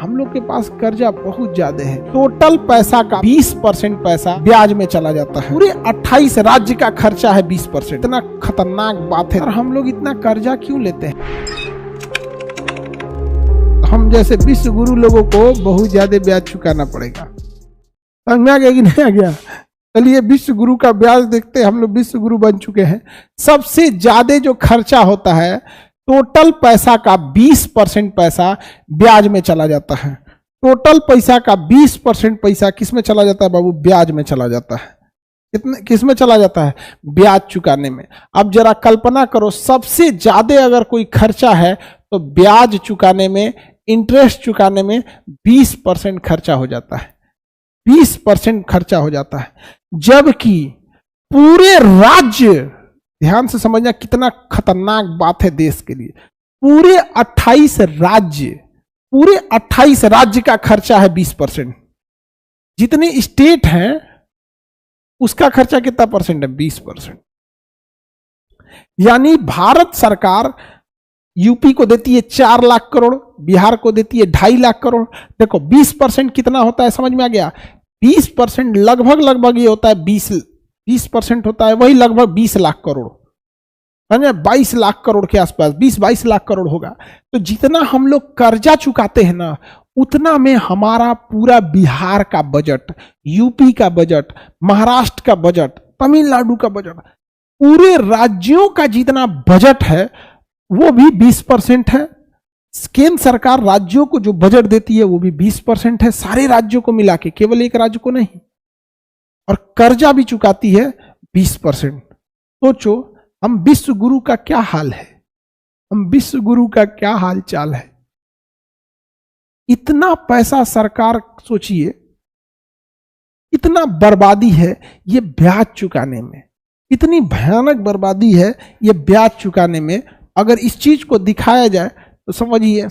हम लोग के पास कर्जा बहुत ज्यादा है। टोटल पैसा का 20% पैसा ब्याज में चला जाता है। पूरे 28 राज्य का खर्चा है 20%। इतना खतरनाक बात है। और हम लोग इतना कर्जा क्यों लेते हैं? हम जैसे विश्व गुरु लोगों को बहुत ज्यादा ब्याज चुकाना पड़ेगा। समझ में आ गया कि नहीं आ गया? चलिए विश्व गुरु का ब्याज देखते हैं। हम लोग विश्व गुरु बन चुके हैं। सबसे ज्यादा जो खर्चा होता है टोटल पैसा का 20% पैसा ब्याज में चला जाता है। टोटल पैसा का 20% पैसा किस में चला जाता है बाबू? ब्याज में चला जाता है। किस में चला जाता है? ब्याज चुकाने में। अब जरा कल्पना करो, सबसे ज्यादा अगर कोई खर्चा है तो ब्याज चुकाने में, इंटरेस्ट चुकाने में 20% खर्चा हो जाता है। 20% खर्चा हो जाता है, जबकि पूरे राज्य, ध्यान से समझना कितना खतरनाक बात है देश के लिए, पूरे 28 राज्य का खर्चा है 20%। जितने स्टेट हैं उसका खर्चा कितना परसेंट है? 20%। यानी भारत सरकार यूपी को देती है 4 लाख करोड़, बिहार को देती है 2.5 लाख करोड़। देखो 20% कितना होता है, समझ में आ गया? 20% लगभग ये होता है 20% होता है वही लगभग 20 लाख करोड़, 22 लाख करोड़ के आसपास, 20-22 लाख करोड़ होगा। तो जितना हम लोग कर्जा चुकाते हैं ना, उतना में हमारा पूरा बिहार का बजट, यूपी का बजट, महाराष्ट्र का बजट, तमिलनाडु का बजट, पूरे राज्यों का जितना बजट है वो भी 20% है। केंद्र सरकार राज्यों को जो बजट देती है वो भी 20% है, सारे राज्यों को मिला के, केवल एक राज्य को नहीं। और कर्जा भी चुकाती है 20%। सोचो हम विश्व गुरु का क्या हाल है, हम विश्व गुरु का क्या हाल चाल है। इतना पैसा सरकार, सोचिए इतना बर्बादी है ये ब्याज चुकाने में, इतनी भयानक बर्बादी है ये ब्याज चुकाने में। अगर इस चीज को दिखाया जाए तो समझिए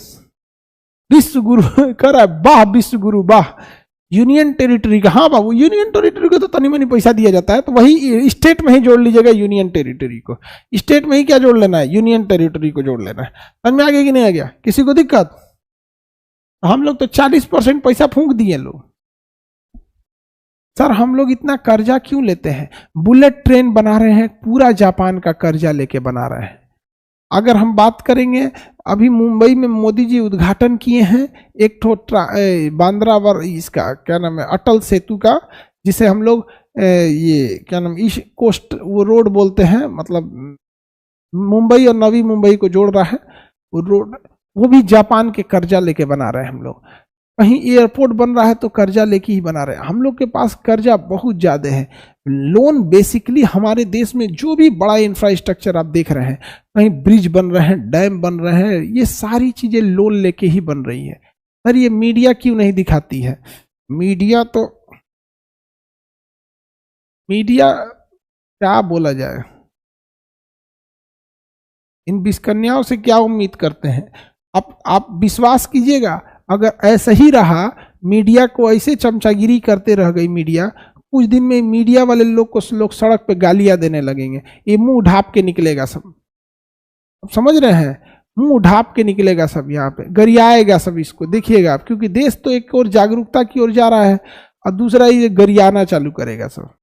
विश्व गुरु कर रहा है, वाह विश्व गुरु वाह। यूनियन टेरिटरी का, हाँ बाबू यूनियन टेरिटरी को तो तनी मनी पैसा दिया जाता है, तो वही स्टेट में ही जोड़ लीजिएगा यूनियन टेरिटरी को। स्टेट में ही क्या जोड़ लेना है? यूनियन टेरिटरी को जोड़ लेना है। समझ में आ गया कि नहीं आ गया? किसी को दिक्कत? हम लोग तो 40% पैसा फूंक दिए लोग। सर हम लोग इतना कर्जा क्यों लेते हैं? बुलेट ट्रेन बना रहे हैं, पूरा जापान का कर्जा लेके बना रहे हैं। अगर हम बात करेंगे, अभी मुंबई में मोदी जी उद्घाटन किए हैं एक बांद्रा इसका क्या नाम है, अटल सेतु का, जिसे हम लोग ये क्या नाम, ईस्ट कोस्ट वो रोड बोलते हैं, मतलब मुंबई और नवी मुंबई को जोड़ रहा है वो रोड। वो भी जापान के कर्जा लेके बना रहे हैं हम लोग। कहीं एयरपोर्ट बन रहा है तो कर्जा लेके ही बना रहे हैं। हम लोग के पास कर्जा बहुत ज्यादा है। लोन बेसिकली हमारे देश में जो भी बड़ा इंफ्रास्ट्रक्चर आप देख रहे हैं, कहीं ब्रिज बन रहे हैं, डैम बन रहे हैं, ये सारी चीजें लोन लेके ही बन रही है। सर ये मीडिया क्यों नहीं दिखाती है? मीडिया क्या बोला जाए, इन विस्कन्याओं से क्या उम्मीद करते हैं? आप विश्वास कीजिएगा, अगर ऐसा ही रहा, मीडिया को ऐसे चमचागिरी करते रह गई मीडिया, कुछ दिन में मीडिया वाले लोग को सड़क पे गालियां देने लगेंगे। ये मुंह ढाप के निकलेगा सब, अब समझ रहे हैं? मुंह ढाप के निकलेगा सब, यहाँ पे गरियाएगा सब। इसको देखिएगा आप, क्योंकि देश तो एक और जागरूकता की ओर जा रहा है और दूसरा ये गरियाना चालू करेगा सब।